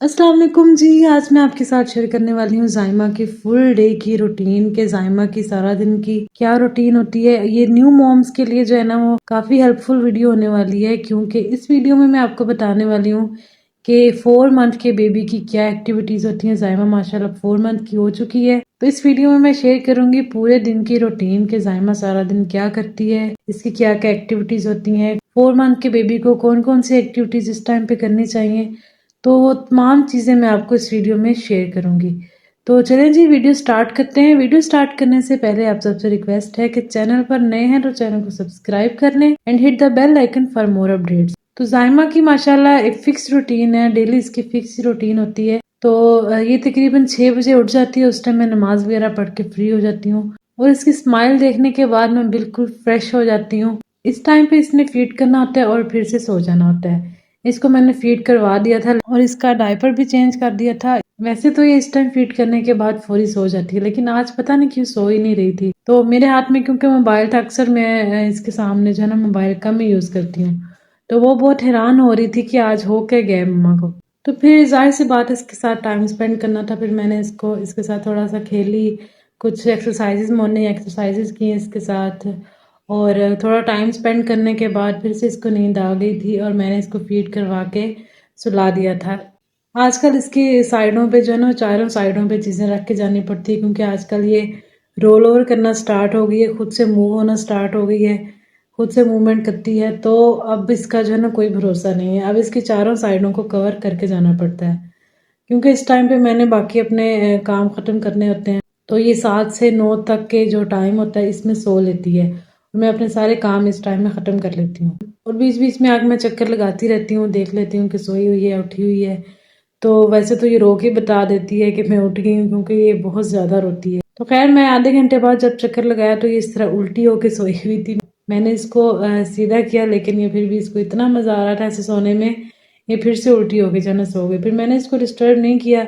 अस्सलाम वालेकुम जी। आज मैं आपके साथ शेयर करने वाली हूँ जायमा की फुल डे की रूटीन के जायमा की सारा दिन की क्या रूटीन होती है। ये न्यू मॉम्स के लिए जो है ना वो काफ़ी हेल्पफुल वीडियो होने वाली है, क्योंकि इस वीडियो में मैं आपको बताने वाली हूँ कि 4 मंथ के बेबी की क्या एक्टिविटीज़ होती हैं। जायमा माशाल्लाह 4 मंथ की हो चुकी है, तो इस वीडियो में मैं शेयर करूंगी पूरे दिन की रूटीन के जायमा सारा दिन क्या करती है, इसकी क्या क्या एक्टिविटीज़ होती हैं, 4 मंथ के बेबी को कौन कौन सी एक्टिविटीज़ इस टाइम पे करनी चाहिए। तो वो तमाम चीज़ें मैं आपको इस वीडियो में शेयर करूंगी। तो चलें जी वीडियो स्टार्ट करते हैं। वीडियो स्टार्ट करने से पहले आप सबसे रिक्वेस्ट है कि चैनल पर नए हैं तो चैनल को सब्सक्राइब कर लें and hit the bell icon for more updates. तो जायमा की माशाल्लाह एक फिक्स रूटीन है, डेली इसकी फिक्स रूटीन होती है। तो ये तकरीबन 6 बजे उठ जाती है, उस टाइम मैं नमाज वगैरह पढ़ के फ्री हो जाती हूँ और इसकी स्माइल देखने के बाद मैं बिल्कुल फ्रेश हो जाती हूँ। इस टाइम पे इसने फीड करना होता है और फिर से सो जाना होता है। इसको मैंने फीड करवा दिया था और इसका डायपर भी चेंज कर दिया था। वैसे तो ये इस टाइम फीड करने के बाद फौरी सो जाती है, लेकिन आज पता नहीं क्यों सो ही नहीं रही थी। तो मेरे हाथ में क्योंकि मोबाइल था, अक्सर मैं इसके सामने जो है ना मोबाइल कम ही यूज़ करती हूँ, तो वो बहुत हैरान हो रही थी कि आज हो क्या गया मम्मा को। तो फिर जाहिर सी बात है इसके साथ टाइम स्पेंड करना था। फिर मैंने इसके साथ थोड़ा सा खेली, कुछ एक्सरसाइजेज मॉर्निंग एक्सरसाइजेज की इसके साथ, और थोड़ा टाइम स्पेंड करने के बाद फिर से इसको नींद आ गई थी और मैंने इसको फीड करवा के सुला दिया था। आजकल इसकी साइडों पे जो है ना चारों साइडों पे चीज़ें रख के जानी पड़ती है, क्योंकि आजकल ये रोल ओवर करना स्टार्ट हो गई है, खुद से मूव होना स्टार्ट हो गई है, खुद से मूवमेंट करती है। तो अब इसका जो है ना कोई भरोसा नहीं है, अब इसकी चारों साइडों को कवर करके जाना पड़ता है, क्योंकि इस टाइम पे मैंने बाकी अपने काम ख़त्म करने होते हैं। तो ये 7 से 9 तक के जो टाइम होता है इसमें सो लेती है और मैं अपने सारे काम इस टाइम में ख़त्म कर लेती हूँ। और बीच बीच में आके मैं चक्कर लगाती रहती हूँ, देख लेती हूँ कि सोई हुई है उठी हुई है। तो वैसे तो ये रो के बता देती है कि मैं उठ गई हूँ, क्योंकि ये बहुत ज़्यादा रोती है। तो खैर मैं आधे घंटे बाद जब चक्कर लगाया तो ये इस तरह उल्टी होके सोई हुई थी। मैंने इसको सीधा किया, लेकिन ये फिर भी इसको इतना मज़ा आ रहा था ऐसे सोने में, ये फिर से उल्टी हो गई, जाना सो गई। फिर मैंने इसको डिस्टर्ब नहीं किया,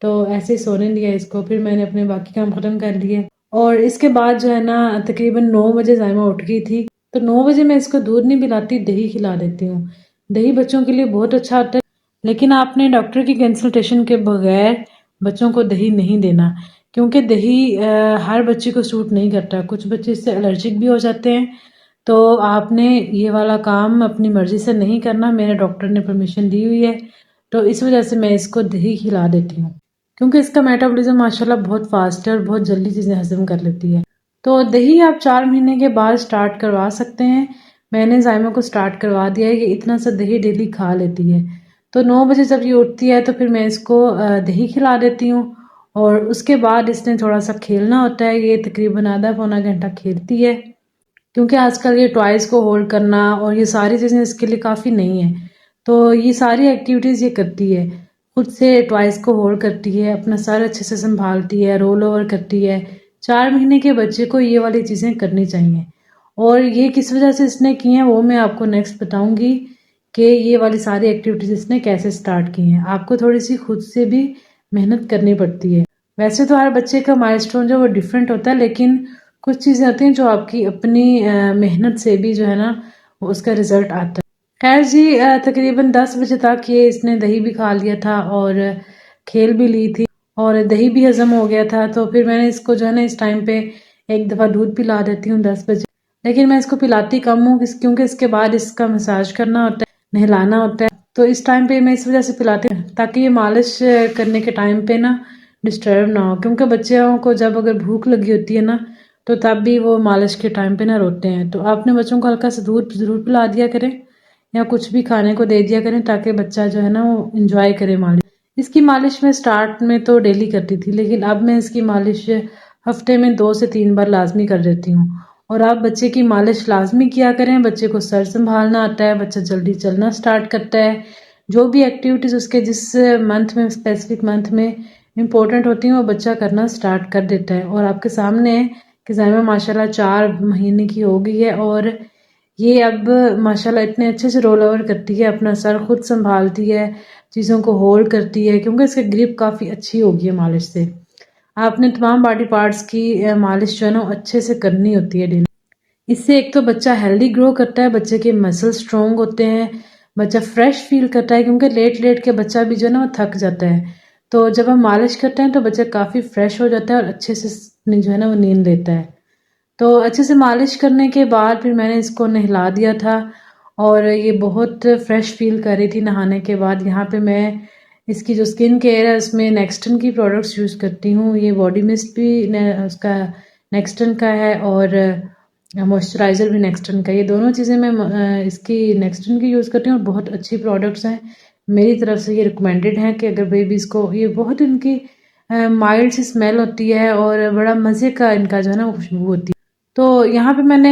तो ऐसे ही सोने दिया इसको। फिर मैंने अपने बाकी काम ख़त्म कर लिए और इसके बाद जो है ना तकरीबन 9 बजे जायमा उठ गई थी। तो 9 बजे मैं इसको दूध नहीं पिलाती, दही खिला देती हूँ। दही बच्चों के लिए बहुत अच्छा होता है, लेकिन आपने डॉक्टर की कंसल्टेशन के बगैर बच्चों को दही नहीं देना, क्योंकि दही हर बच्चे को सूट नहीं करता। कुछ बच्चे इससे एलर्जिक भी हो जाते हैं। तो आपने ये वाला काम अपनी मर्जी से नहीं करना, मेरे डॉक्टर ने परमिशन दी हुई है, तो इस वजह से मैं इसको दही खिला देती हूँ, क्योंकि इसका मेटाबॉलिज्म माशाल्लाह बहुत फास्ट है और बहुत जल्दी चीज़ें हजम कर लेती है। तो दही आप 4 महीने के बाद स्टार्ट करवा सकते हैं। मैंने जायमा को स्टार्ट करवा दिया है कि इतना सा दही डेली खा लेती है। तो 9 बजे जब ये उठती है तो फिर मैं इसको दही खिला देती हूँ और उसके बाद इसने थोड़ा सा खेलना होता है। ये तकरीबन आधा पौना घंटा खेलती है, क्योंकि आजकल ये टॉयज़ को होल्ड करना और ये सारी चीज़ें इसके लिए काफ़ी नई हैं। तो ये सारी एक्टिविटीज़ ये करती है, खुद से टॉयज़ को होल्ड करती है, अपना सर अच्छे से संभालती है, रोल ओवर करती है। 4 महीने के बच्चे को ये वाली चीज़ें करनी चाहिए, और ये किस वजह से इसने की हैं वो मैं आपको नेक्स्ट बताऊंगी कि ये वाली सारी एक्टिविटीज़ इसने कैसे स्टार्ट की हैं। आपको थोड़ी सी खुद से भी मेहनत करनी पड़ती है। वैसे तो हर बच्चे का माइलस्टोन जो वो डिफरेंट होता है, लेकिन कुछ चीज़ें होती हैं जो आपकी अपनी मेहनत से भी जो है ना उसका रिजल्ट आता है। खैर जी, तकरीबन 10 बजे तक ये इसने दही भी खा लिया था और खेल भी ली थी और दही भी हजम हो गया था। तो फिर मैंने इसको जो है ना इस टाइम पे एक दफ़ा दूध पिला देती हूँ 10 बजे, लेकिन मैं इसको पिलाती कम हूँ, क्योंकि इसके बाद इसका मसाज करना होता है, नहलाना होता है। तो इस टाइम पे मैं इस वजह से पिलाती हूँ ताकि ये मालिश करने के टाइम पे ना डिस्टर्ब ना हो, क्योंकि बच्चों को जब अगर भूख लगी होती है ना तो तब भी वो मालिश के टाइम पे ना रोते हैं। तो आपने बच्चों को हल्का सा दूध ज़रूर पिला दिया करें या कुछ भी खाने को दे दिया करें, ताकि बच्चा जो है ना वो इंजॉय करे मालिश। इसकी मालिश में स्टार्ट में तो डेली करती थी, लेकिन अब मैं इसकी मालिश हफ्ते में 2 से 3 बार लाजमी कर देती हूँ। और आप बच्चे की मालिश लाजमी किया करें। बच्चे को सर संभालना आता है, बच्चा जल्दी चलना स्टार्ट करता है। जो भी एक्टिविटीज़ उसके जिस मंथ में, स्पेसिफिक मंथ में इम्पोर्टेंट होती हैं वो बच्चा करना स्टार्ट कर देता है। और आपके सामने है कि जायमा माशाल्लाह 4 महीने की हो गई है और ये अब माशाल्लाह इतने अच्छे से रोल ओवर करती है, अपना सर खुद संभालती है, चीज़ों को होल्ड करती है, क्योंकि इसकी ग्रिप काफ़ी अच्छी हो गई है मालिश से। आपने तमाम बॉडी पार्ट्स की मालिश जो है ना अच्छे से करनी होती है डेली। इससे एक तो बच्चा हेल्दी ग्रो करता है, बच्चे के मसल स्ट्रॉन्ग होते हैं, बच्चा फ्रेश फील करता है, क्योंकि लेट लेट के बच्चा भी जो है ना वो थक जाता है। तो जब हम मालिश करते हैं तो बच्चा काफ़ी फ्रेश हो जाता है और अच्छे से जो है ना वो नींद लेता है। तो अच्छे से मालिश करने के बाद फिर मैंने इसको नहला दिया था और ये बहुत फ्रेश फील कर रही थी नहाने के बाद। यहाँ पे मैं इसकी जो स्किन केयर है उसमें नेक्स्टन की प्रोडक्ट्स यूज़ करती हूँ। ये बॉडी मिस्ट भी उसका नेक्स्टन का है और मॉइस्चराइज़र भी नेक्स्टन का। ये दोनों चीज़ें मैं इसकी नेक्स्टन की यूज़ करती हूँ और बहुत अच्छी प्रोडक्ट्स हैं। मेरी तरफ से ये रिकमेंडेड हैं कि अगर बेबीज़ को, ये बहुत इनकी माइल्ड सी स्मेल होती है और बड़ा मज़े का इनका जो है ना वो खुशबू होती है। तो यहाँ पे मैंने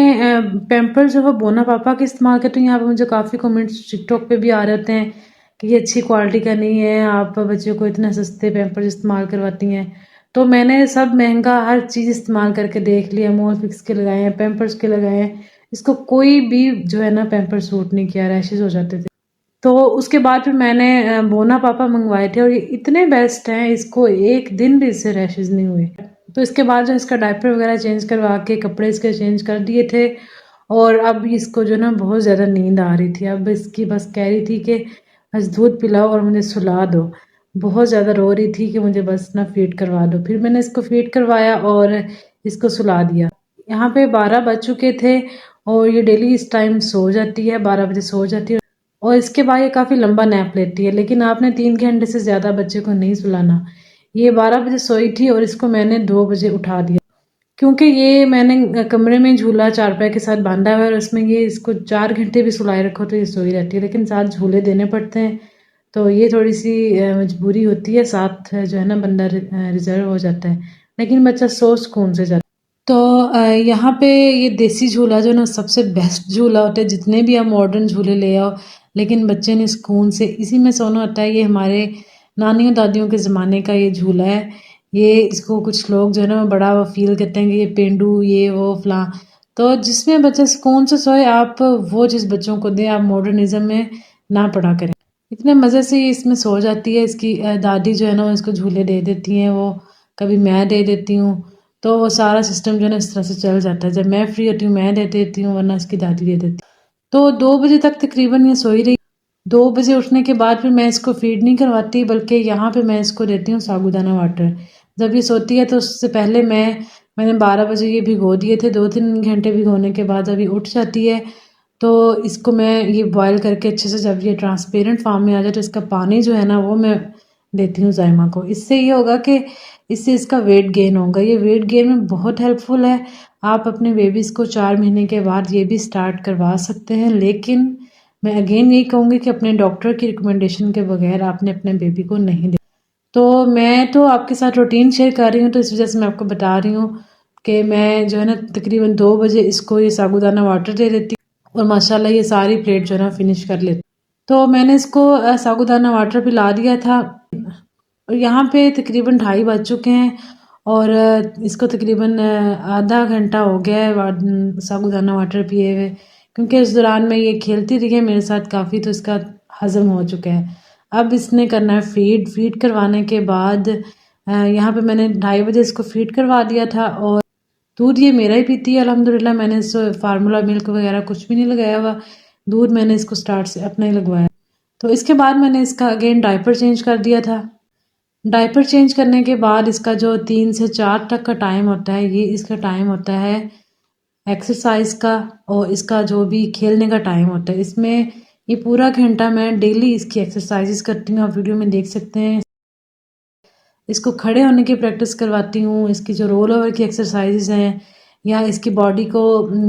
पैम्पर्स जो है बोना पापा के इस्तेमाल करती हूँ। यहाँ पे मुझे काफ़ी कमेंट्स टिकटॉक पे भी आ रहे होते हैं कि ये अच्छी क्वालिटी का नहीं है, आप बच्चों को इतने सस्ते पैम्पर्स इस्तेमाल करवाती हैं। तो मैंने सब महंगा हर चीज़ इस्तेमाल करके देख लिया, मोलफिक्स के लगाए हैं, पैम्पर्स के लगाए हैं, इसको कोई भी जो है ना पैम्पर सूट नहीं किया, रैशेज़ हो जाते थे। तो उसके बाद फिर मैंने बोना पापा मंगवाए थे और ये इतने बेस्ट हैं, इसको एक दिन भी इससे रैशेज़ नहीं हुए। तो इसके बाद जो इसका डायपर वगैरह चेंज करवा के कपड़े इसके चेंज कर दिए थे और अब इसको जो ना बहुत ज़्यादा नींद आ रही थी। अब इसकी बस कह रही थी कि बस दूध पिलाओ और मुझे सुला दो। बहुत ज़्यादा रो रही थी कि मुझे बस ना फ़ीड करवा दो। फिर मैंने इसको फ़ीड करवाया और इसको सुला दिया। यहाँ पे 12 बज चुके थे और ये डेली इस टाइम सो जाती है, 12 बजे सो जाती है और इसके बाद ये काफ़ी लंबा नैप लेती है। लेकिन आपने 3 घंटे से ज़्यादा बच्चे को नहीं सुलाना। ये 12 बजे सोई थी और इसको मैंने 2 बजे उठा दिया, क्योंकि ये मैंने कमरे में झूला चारपाई के साथ बांधा हुआ है और उसमें ये इसको 4 घंटे भी सुलाए रखो तो ये सोई रहती है, लेकिन साथ झूले देने पड़ते हैं। तो ये थोड़ी सी मजबूरी होती है, साथ जो है ना बंदा रिजर्व हो जाता है, लेकिन बच्चा सो सुकून से जाता है। तो यहाँ पे ये देसी झूला जो ना सबसे बेस्ट झूला होता है, जितने भी आप मॉडर्न झूले ले आओ, लेकिन बच्चे ने सुकून से इसी में सोना होता है। ये हमारे नानियों दादियों के ज़माने का ये झूला है। ये इसको कुछ लोग जो है ना बड़ा वो फील करते हैं कि ये पेंडू ये वो फलां, तो जिसमें बच्चा सुकून से सोए आप वो चीज़ बच्चों को दें, आप मॉडर्निज्म में ना पड़ा करें। इतने मज़े से ये इसमें सो जाती है। इसकी दादी जो है ना इसको झूले दे देती हैं, वो कभी मैं दे देती हूँ, तो वो सारा सिस्टम जो है ना इस तरह से चल जाता है। जब मैं फ्री होती हूँ मैं दे देती हूँ, वरना इसकी दादी दे देती। तो 2 बजे तक तकरीबन ये सोई रही। 2 बजे उठने के बाद फिर मैं इसको फीड नहीं करवाती, बल्कि यहाँ पे मैं इसको देती हूँ साबूदाना वाटर। जब ये सोती है तो उससे पहले मैंने 12 बजे ये भिगो दिए थे। 2-3 घंटे भिगोने के बाद जब ये उठ जाती है तो इसको मैं ये बॉयल करके अच्छे से, जब ये ट्रांसपेरेंट फॉर्म में आ जाए तो इसका पानी जो है ना वो मैं देती हूँ जायमा को। इससे ये होगा कि इससे इसका वेट गेन होगा। ये वेट गेन में बहुत हेल्पफुल है। आप अपने बेबीज़ को 4 महीने के बाद ये भी स्टार्ट करवा सकते हैं, लेकिन मैं अगेन यही कहूँगी कि अपने डॉक्टर की रिकमेंडेशन के बगैर आपने अपने बेबी को नहीं दे। तो मैं तो आपके साथ रूटीन शेयर कर रही हूँ, तो इस वजह से मैं आपको बता रही हूँ कि मैं जो है ना तकरीबन 2 बजे इसको ये साबूदाना वाटर दे देती हूँ और माशाल्लाह ये सारी प्लेट जो है ना फिनिश कर लेती। तो मैंने इसको साबूदाना वाटर पिला दिया था और यहाँ पे तकरीबन 2:30 बज चुके हैं और इसको तकरीबन आधा घंटा हो गया है साबूदाना वाटर पिए हुए, क्योंकि इस दौरान में ये खेलती रही है मेरे साथ काफ़ी, तो इसका हज़म हो चुका है। अब इसने करना है फीड करवाने के बाद यहाँ पे मैंने 2:30 बजे इसको फीड करवा दिया था और दूध ये मेरा ही पीती है अल्हम्दुलिल्लाह। मैंने इस फार्मूला मिल्क वगैरह कुछ भी नहीं लगाया हुआ, दूध मैंने इसको स्टार्ट से अपना ही लगवाया। तो इसके बाद मैंने इसका अगेन डायपर चेंज कर दिया था। डायपर चेंज करने के बाद इसका जो 3 से 4 तक का टाइम होता है, ये इसका टाइम होता है एक्सरसाइज का और इसका जो भी खेलने का टाइम होता है। इसमें ये पूरा घंटा मैं डेली इसकी एक्सरसाइजेस करती हूँ, आप वीडियो में देख सकते हैं। इसको खड़े होने की प्रैक्टिस करवाती हूँ, इसकी जो रोल ओवर की एक्सरसाइजेज हैं या इसकी बॉडी को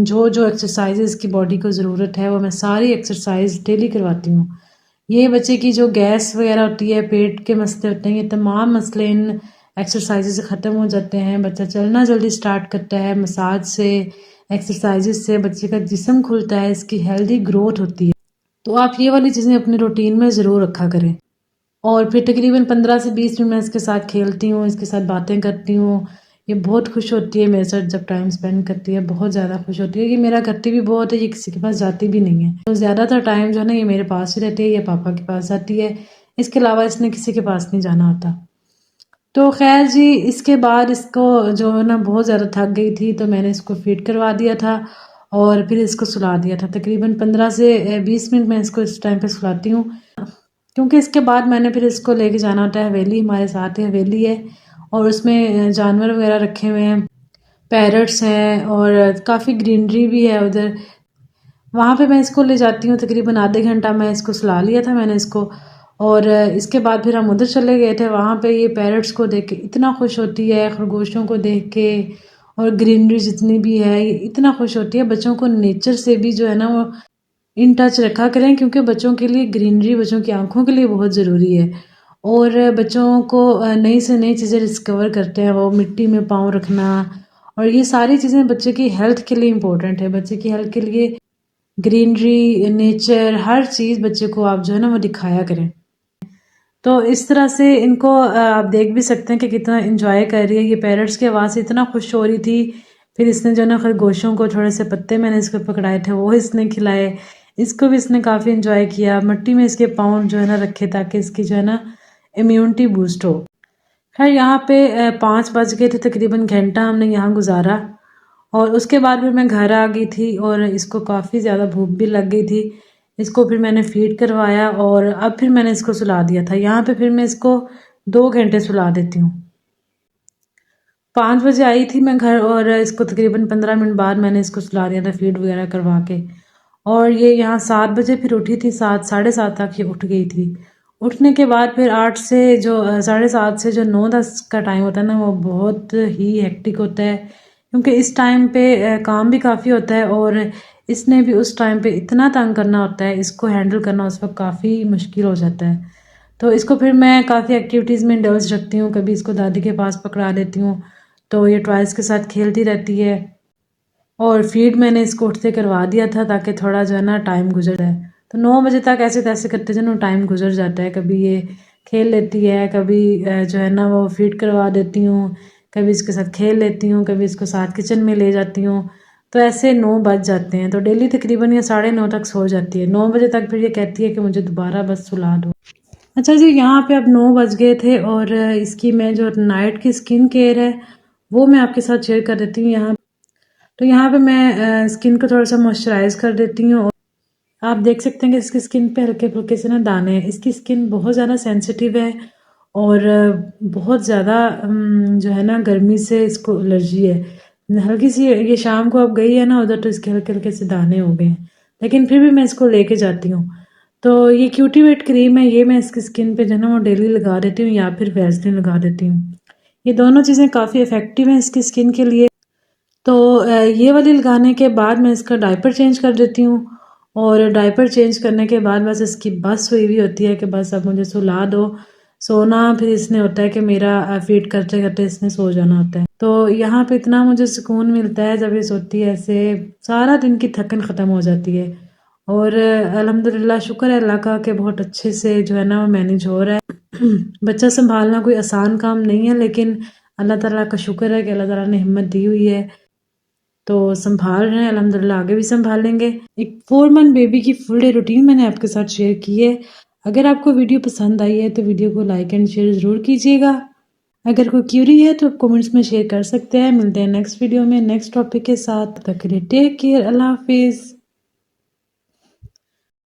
जो जो एक्सरसाइजेज इसकी बॉडी को ज़रूरत है वो मैं सारी एक्सरसाइज डेली करवाती हूँ। ये बच्चे की जो गैस वगैरह होती है, पेट के मसले होते हैं, ये तमाम मसले इन एक्सरसाइजेज से ख़त्म हो जाते हैं। बच्चा चलना जल्दी स्टार्ट करता है। मसाज से, एक्सरसाइजेज से बच्चे का जिस्म खुलता है, इसकी हेल्दी ग्रोथ होती है। तो आप ये वाली चीज़ें अपने रूटीन में ज़रूर रखा करें। और फिर तकरीबन 15 से 20 मिनट मैं इसके साथ खेलती हूँ, इसके साथ बातें करती हूँ। ये बहुत खुश होती है मेरे साथ जब टाइम स्पेंड करती है, बहुत ज़्यादा खुश होती है। ये मेरा करती भी बहुत है, ये किसी के पास जाती भी नहीं है। तो ज़्यादातर टाइम जो है ना ये मेरे पास ही रहती है या पापा के पास जाती है। इसके अलावा इसने किसी के पास नहीं जाना होता। तो खैर जी, इसके बाद इसको जो है ना बहुत ज़्यादा थक गई थी तो मैंने इसको फीड करवा दिया था और फिर इसको सुला दिया था। तकरीबन 15 से 20 मिनट मैं इसको इस टाइम पे सुलाती हूँ, क्योंकि इसके बाद मैंने फिर इसको लेके जाना होता है हवेली। हमारे साथ ही हवेली है और उसमें जानवर वगैरह रखे हुए हैं, पैरट्स हैं और काफ़ी ग्रीनरी भी है उधर। वहाँ पे मैं इसको ले जाती हूँ, तकरीबन आधे घंटा मैं इसको सुला लिया था मैंने इसको। और इसके बाद फिर हम उधर चले गए थे। वहाँ पे ये पैरट्स को देख के इतना खुश होती है, खरगोशों को देख के, और ग्रीनरी जितनी भी है ये इतना खुश होती है। बच्चों को नेचर से भी जो है ना वो इन टच रखा करें, क्योंकि बच्चों के लिए ग्रीनरी बच्चों की आंखों के लिए बहुत ज़रूरी है। और बच्चों को नई से नई चीज़ें डिस्कवर करते हैं वो, मिट्टी में पाँव रखना और ये सारी चीज़ें बच्चे की हेल्थ के लिए इम्पोर्टेंट है। बच्चे की हेल्थ के लिए ग्रीनरी, नेचर, हर चीज़ बच्चे को आप जो है ना वो दिखाया करें। तो इस तरह से इनको आप देख भी सकते हैं कि कितना इंजॉय कर रही है। ये पैरट्स की आवाज़ से इतना खुश हो रही थी। फिर इसने जो है ना खरगोशों को थोड़े से पत्ते मैंने इसको पकड़ाए थे वो इसने खिलाए। इसको भी इसने काफ़ी इंजॉय किया। मिट्टी में इसके पाँव जो है ना रखे ताकि इसकी जो है ना इम्यूनिटी बूस्ट हो। खैर यहाँ पे 5 बज गए थे, तकरीबन घंटा हमने यहाँ गुजारा और उसके बाद फिर मैं घर आ गई थी और इसको काफ़ी ज़्यादा भूख भी लग गई थी। इसको फिर मैंने फ़ीड करवाया और अब फिर मैंने इसको सुला दिया था। यहाँ पे फिर मैं इसको 2 घंटे सुला देती हूँ। 5 बजे आई थी मैं घर और इसको तकरीबन 15 मिनट बाद मैंने इसको सुला दिया था फ़ीड वगैरह करवा के। और ये यहाँ 7 बजे फिर उठी थी, 7 साढ़े 7 तक ये उठ गई थी। उठने के बाद फिर 8 से जो साढ़े 7 से जो 9-10 का टाइम होता है ना वो बहुत ही हेक्टिक होता है, क्योंकि इस टाइम पे काम भी काफ़ी होता है और इसने भी उस टाइम पे इतना तंग करना होता है, इसको हैंडल करना उस वक्त काफ़ी मुश्किल हो जाता है। तो इसको फिर मैं काफ़ी एक्टिविटीज़ में इंडल्ज रखती हूँ। कभी इसको दादी के पास पकड़ा देती हूँ तो ये टॉयज़ के साथ खेलती रहती है। और फ़ीड मैंने इसको उठते करवा दिया था ताकि थोड़ा जो है ना टाइम गुजर जाए। तो 9 बजे तक ऐसे तैसे करते जो ना टाइम गुजर जाता है। कभी ये खेल लेती है, कभी जो है ना वो फ़ीड करवा देती हूँ, कभी इसके साथ खेल लेती हूँ, कभी इसको साथ किचन में ले जाती हूँ। तो ऐसे 9 बज जाते हैं। तो डेली तकरीबन ये 9:30 तक सो जाती है। 9 बजे तक फिर ये कहती है कि मुझे दोबारा बस सुला दो। अच्छा जी, यहाँ पे अब 9 बज गए थे और इसकी मैं जो नाइट की स्किन केयर है वो मैं आपके साथ शेयर कर देती हूँ यहाँ। तो यहाँ पे मैं स्किन को थोड़ा सा मॉइस्चराइज कर देती हूँ और आप देख सकते हैं कि इसकी स्किन पे हल्के फुल्के से ना दाने हैं। इसकी स्किन बहुत ज़्यादा सेंसिटिव है और बहुत ज़्यादा जो है ना गर्मी से इसको एलर्जी है। हल्की सी ये शाम को अब गई है ना उधर तो इसके हल्के हल्के से दाने हो गए हैं, लेकिन फिर भी मैं इसको लेके जाती हूँ। तो ये क्यूटीवेट क्रीम है, ये मैं इसकी स्किन पे जो है ना वो डेली लगा देती हूँ या फिर वैसलीन लगा देती हूँ। ये दोनों चीज़ें काफ़ी इफ़ेक्टिव हैं इसकी स्किन के लिए। तो ये वाली लगाने के बाद मैं इसका डायपर चेंज कर देती हूँ और डायपर चेंज करने के बाद बस इसकी बस हुई हुई होती है कि बस अब मुझे सुला दो। सोना फिर इसने होता है कि मेरा फीड करते करते इसने सो जाना होता है। तो यहाँ पे इतना मुझे सुकून मिलता है जब ये सोती है, ऐसे सारा दिन की थकन ख़त्म हो जाती है। और अल्हम्दुलिल्लाह शुक्र है अल्लाह का कि बहुत अच्छे से जो है ना वो मैनेज हो रहा है। बच्चा संभालना कोई आसान काम नहीं है, लेकिन अल्लाह ताला का शुक्र है कि अल्लाह ताला ने हिम्मत दी हुई है तो संभाल रहे हैं। अल्हम्दुलिल्लाह आगे भी संभालेंगे। एक 4 मंथ बेबी की फुल डे रूटीन मैंने आपके साथ शेयर की है। अगर आपको वीडियो पसंद आई है तो वीडियो को लाइक एंड शेयर ज़रूर कीजिएगा। अगर कोई क्यूरी है तो आप कमेंट्स में शेयर कर सकते हैं। मिलते हैं नेक्स्ट वीडियो में नेक्स्ट टॉपिक के साथ। तब तक के लिए टेक केयर, अल्लाह हाफिज़।